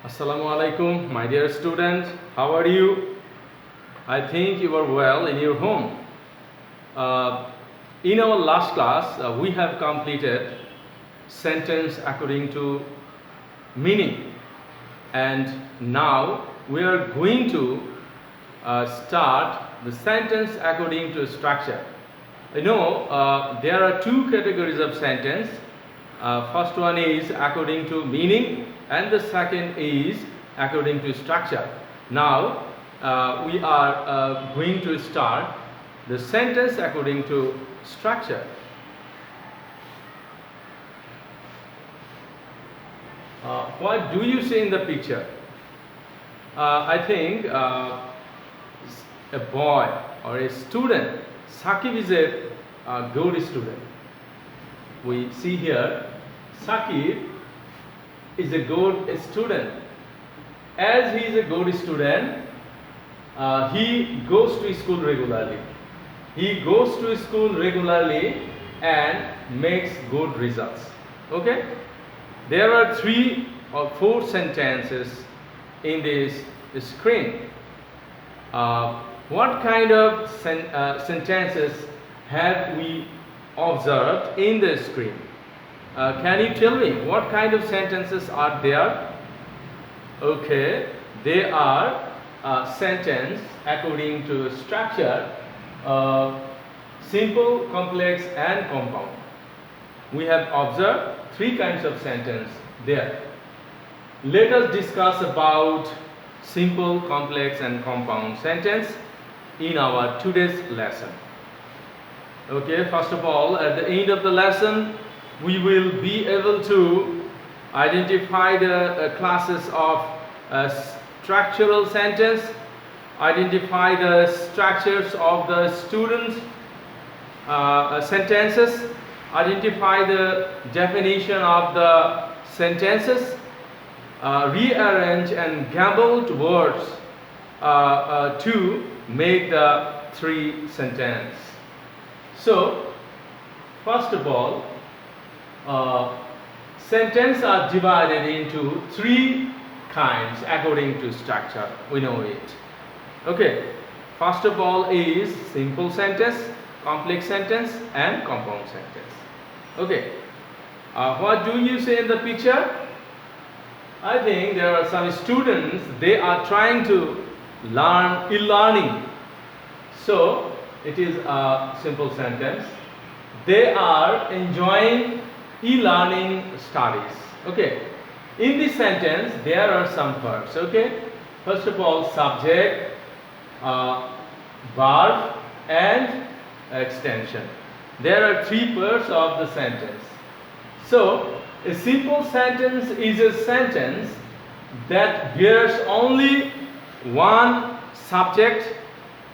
Assalamu alaikum, my dear students. How are you? I think you are well in your home. In our last class, we have completed sentence according to meaning, and now we are going to start the sentence according to structure. There are two categories of sentence. First one is according to meaning, and the second is according to structure. Now we are going to start the sentence according to structure. What do you see in the picture? I think a boy or a student. Sakib is a good student. We see here Sakib is a good student. As he is a good student, he goes to school regularly. He goes to school regularly and makes good results. Okay? There are 3 or 4 sentences in this screen. What kind of sentences have we observed in the screen? Can you tell me what kind of sentences are there? Okay, they are sentence according to structure, simple, complex and compound. We have observed 3 kinds of sentence there. Let us discuss about simple, complex and compound sentence in our today's lesson. Okay, first of all, at the end of the lesson, we will be able to identify the classes of structural sentence, identify the structures of the students' sentences, identify the definition of the sentences, rearrange and gambled words to make the 3 sentences. So, first of all, sentences are divided into 3 kinds according to structure. We know it. Okay. First of all is simple sentence, complex sentence and compound sentence. Okay. What do you see in the picture? I think there are some students, they are trying to learn e-learning. So, it is a simple sentence. They are enjoying e-learning studies. Okay. In this sentence, there are some parts. Okay. First of all, subject, verb, and extension. There are 3 parts of the sentence. So, a simple sentence is a sentence that bears only one subject,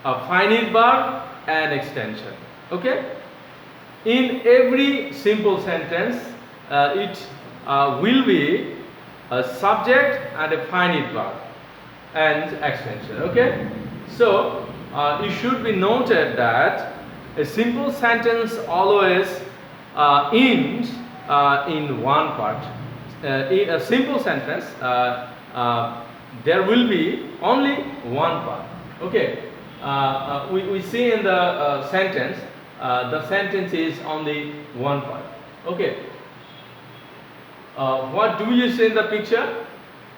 a finite verb, and extension. Okay. In every simple sentence, it will be a subject and a finite verb and extension. Okay. So it should be noted that a simple sentence always ends in one part. In a simple sentence, there will be only one part. Okay. We see in the sentence, the sentence is only one part. Okay. What do you see in the picture?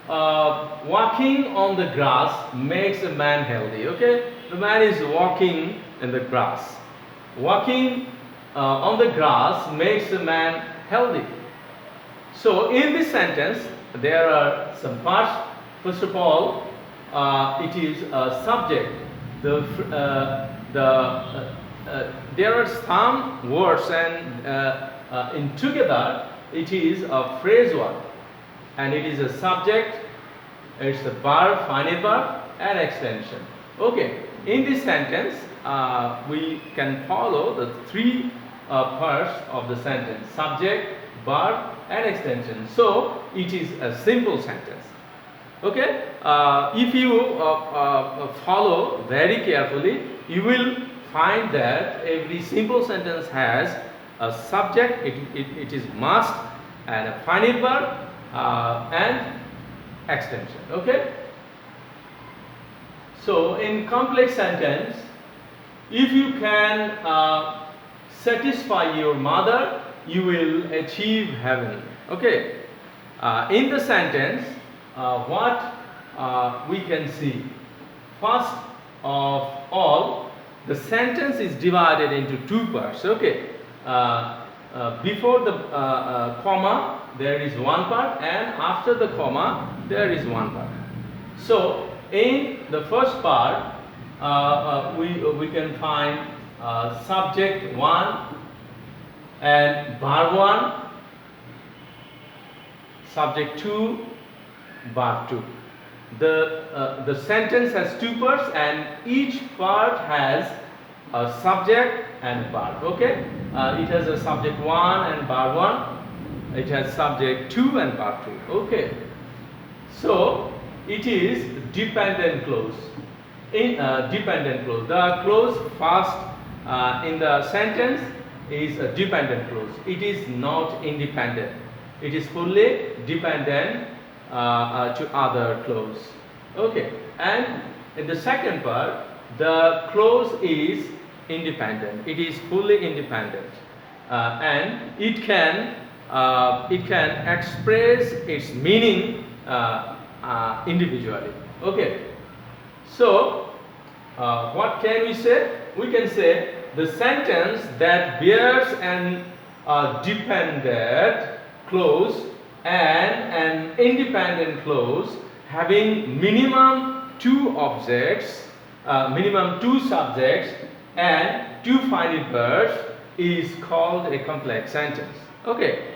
Walking on the grass makes a man healthy. Okay. The man is walking in the grass. Walking on the grass makes a man healthy. So in this sentence, there are some parts. First of all, it is a subject. There are some words and in together it is a phrase word, and it is a subject, it's a verb, finite verb and extension. Okay, in this sentence we can follow the 3 parts of the sentence: subject, verb and extension. So it is a simple sentence. Okay, if you follow very carefully, you will find that every simple sentence has a subject, it is must, and a finite verb and extension. Okay. So in complex sentence, if you can satisfy your mother, you will achieve heaven. Okay. In the sentence, what we can see, first of all, the sentence is divided into two parts. Okay. Before the comma there is one part, and after the comma there is one part. So in the first part, we can find subject 1 and verb 1, subject 2, verb 2. The sentence has two parts, and each part has a subject and verb. Okay, it has a subject 1 and verb 1. It has subject 2 and verb 2. Okay, so it is dependent clause. In dependent clause, the clause first in the sentence is a dependent clause. It is not independent. It is fully dependent to other clause. Okay, and in the second part, the clause is independent. It is fully independent, and it can express its meaning individually. Okay, so what can we say? We can say the sentence that bears an dependent clause and an independent clause having minimum two objects, minimum two subjects and two finite verbs is called a complex sentence. Okay.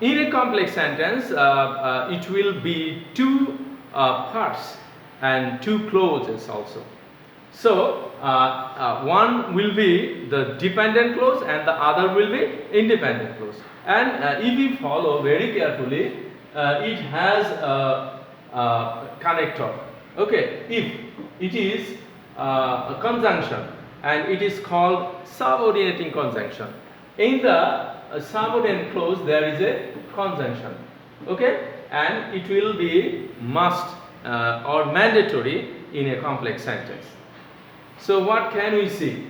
In a complex sentence, it will be two parts and two clauses also. So one will be the dependent clause and the other will be independent clause. And if we follow very carefully, it has a connector. Okay, if it is a conjunction, and it is called subordinating conjunction. In the subordinate clause there is a conjunction. Okay, and it will be must or mandatory in a complex sentence. So what can we see?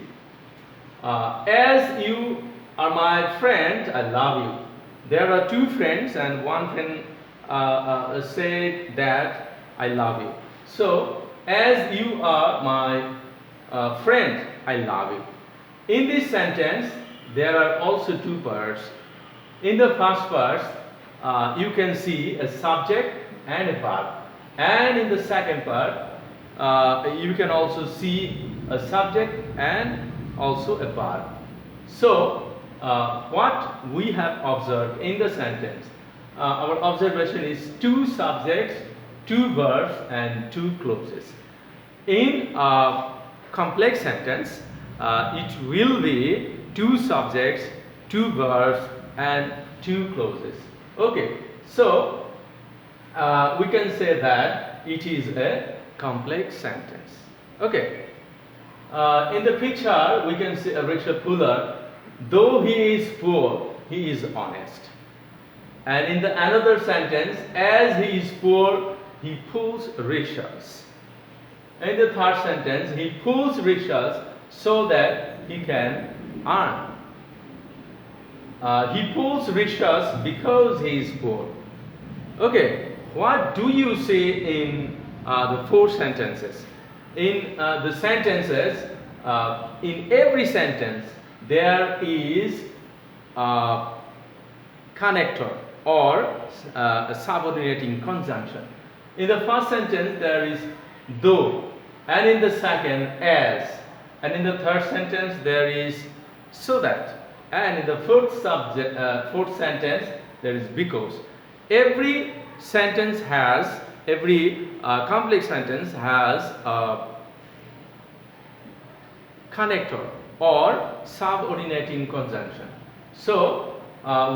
As you are my friend, I love you. There are two friends, and one friend said that I love you. So as you are my friend, I love you. In this sentence, there are also two parts. In the first part, you can see a subject and a verb, and in the second part, you can also see a subject and also a verb. So, what we have observed in the sentence, our observation is two subjects, two verbs, and two clauses. In a complex sentence, it will be two subjects, two verbs, and two clauses. Okay, so we can say that it is a complex sentence. Okay. In the picture, we can see a rickshaw puller. Though he is poor, he is honest. And in the another sentence, as he is poor, he pulls rickshaws. In the third sentence, he pulls rickshaws so that he can earn. He pulls rickshaws because he is poor. Okay, what do you see in the four sentences? In the sentences, in every sentence, there is a connector or a subordinating conjunction. In the first sentence, there is though, and in the second, as, and in the third sentence, there is so that, and in the fourth sentence, there is because. Every sentence has, every complex sentence has a connector or subordinating conjunction. So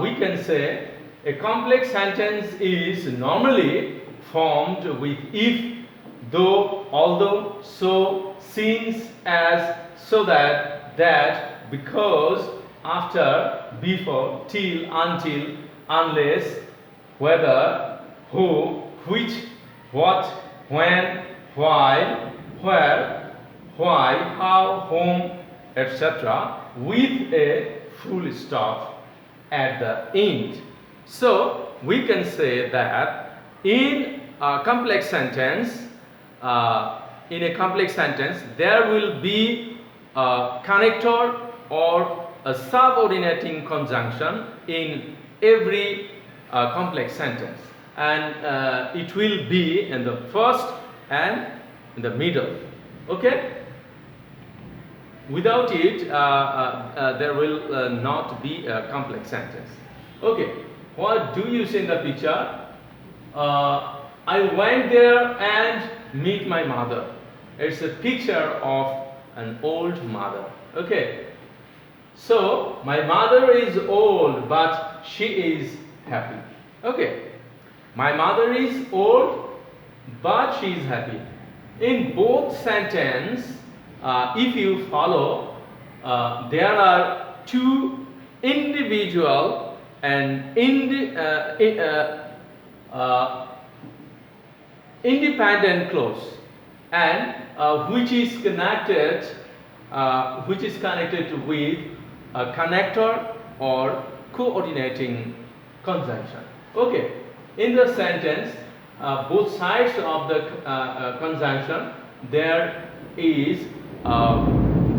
we can say a complex sentence is normally formed with if, though, although, so, since, as, so that, because, after, before, till, until, unless, whether, who, which, what, when, why, where, why, how, whom, etc. with a full stop at the end. So we can say that in a complex sentence, there will be a connector or a subordinating conjunction in every complex sentence, and it will be in the first and in the middle. Okay? Without it, there will not be a complex sentence. Okay, what do you see in the picture? I went there and meet my mother. It's a picture of an old mother. Okay, so my mother is old, but she is happy. Okay, my mother is old, but she is happy. In both sentences, if you follow, there are two individual and independent clause, and which is connected with a connector or coordinating conjunction. Okay, in the sentence, both sides of the conjunction, there is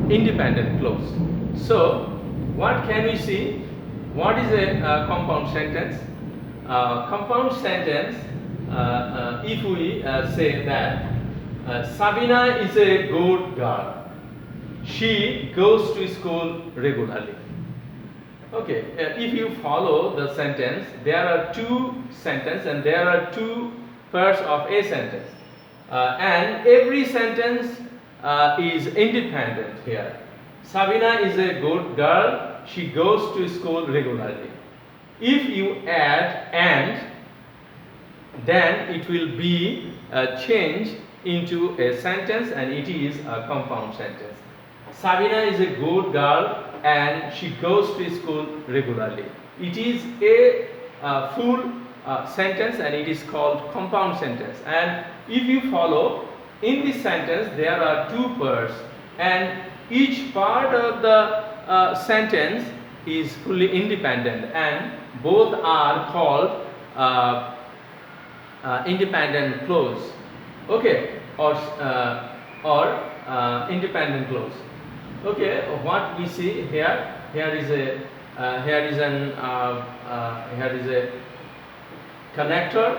independent clause. So what can we see? What is a compound sentence? Compound sentence, if we say that Sabina is a good girl, she goes to school regularly. Okay, if you follow the sentence, there are two sentences and there are two parts of a sentence, and every sentence is independent here. Sabina is a good girl, she goes to school regularly. If you add and, then it will be changed into a sentence, and it is a compound sentence. Sabina is a good girl and she goes to school regularly. It is a full sentence, and it is called compound sentence. And if you follow, in this sentence there are two parts, and each part of the sentence is fully independent, and both are called independent clause. Okay, or independent clause. Okay, what we see here? Here is a connector,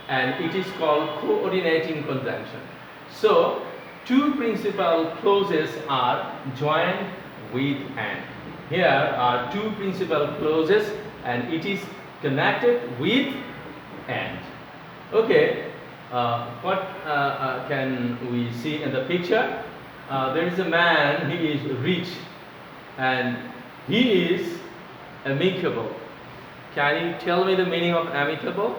and it is called coordinating conjunction. So two principal clauses are joined with and. Here are two principal clauses, and it is connected with and. Okay, what can we see in the picture? There is a man, he is rich and he is amicable. Can you tell me the meaning of amicable?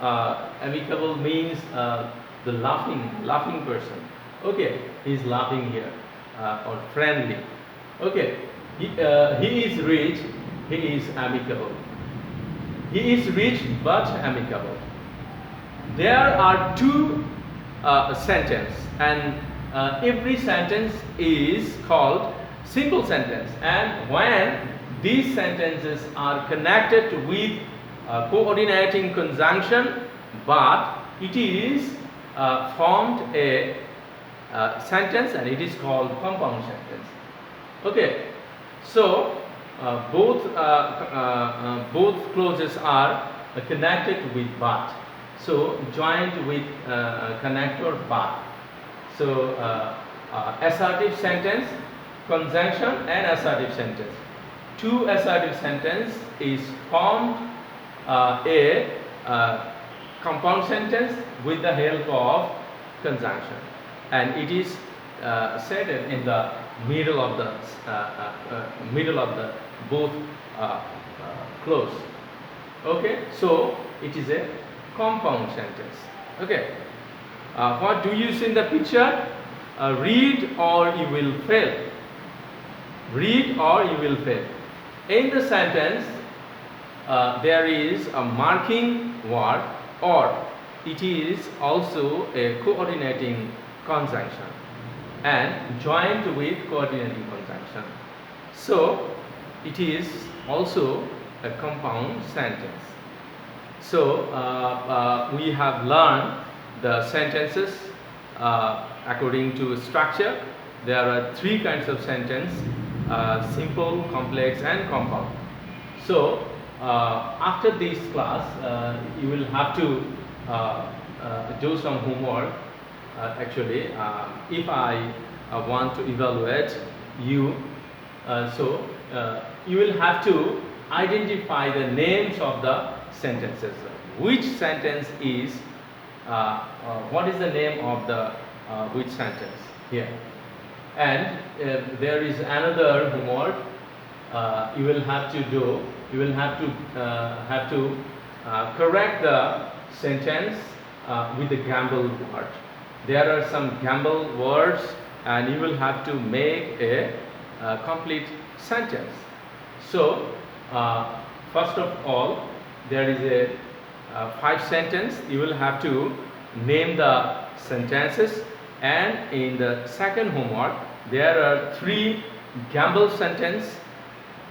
Amicable means the laughing person. Okay, he is laughing here, or friendly. Okay, he is rich, he is amicable. He is rich but amicable. There are two sentences, and every sentence is called simple sentence, and when these sentences are connected with coordinating conjunction, but it is formed a sentence, and it is called compound sentence. Okay, so both clauses are connected with but, so joined with connector but. So assertive sentence, conjunction, and assertive sentence. Two assertive sentence is formed a compound sentence with the help of conjunction, and it is set in the middle of the both clause. Okay, so it is a compound sentence. Okay. What do you see in the picture? Read or you will fail. Read or you will fail. In the sentence, there is a marking word or. it is also a coordinating conjunction and joined with coordinating conjunction. So it is also a compound sentence. So we have learned the sentences according to structure. There are three kinds of sentence: simple, complex, and compound. So after this class, you will have to do some homework. Actually, if I want to evaluate you, you will have to identify the names of the sentences. Which sentence is, what is the name of the which sentence here? And there is another homework you will have to do. You will have to correct the sentence with the gamble word. There are some gamble words, and you will have to make a complete sentence. So first of all, there is a 5 sentence. You will have to name the sentences, and in the second homework there are 3 gamble sentence.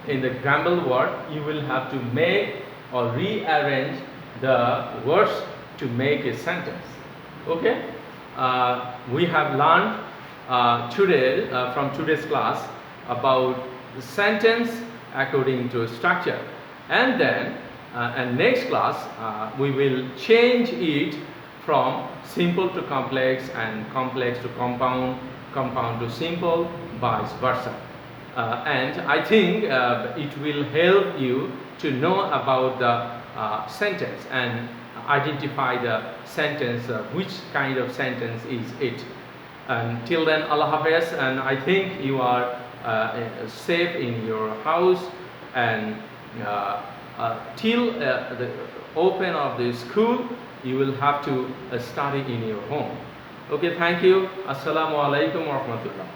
In the gamble word, you will have to make or rearrange the words to make a sentence. Okay, we have learned today from today's class about the sentence according to structure, and then and next class we will change it from simple to complex and complex to compound, compound to simple, vice versa. And I think it will help you to know about the sentence and identify the sentence, which kind of sentence is it. And till then, Allah Hafiz, and I think you are safe in your house, and till the open of the school, you will have to study in your home. Okay, thank you. Assalamu alaikum wa rahmatullah.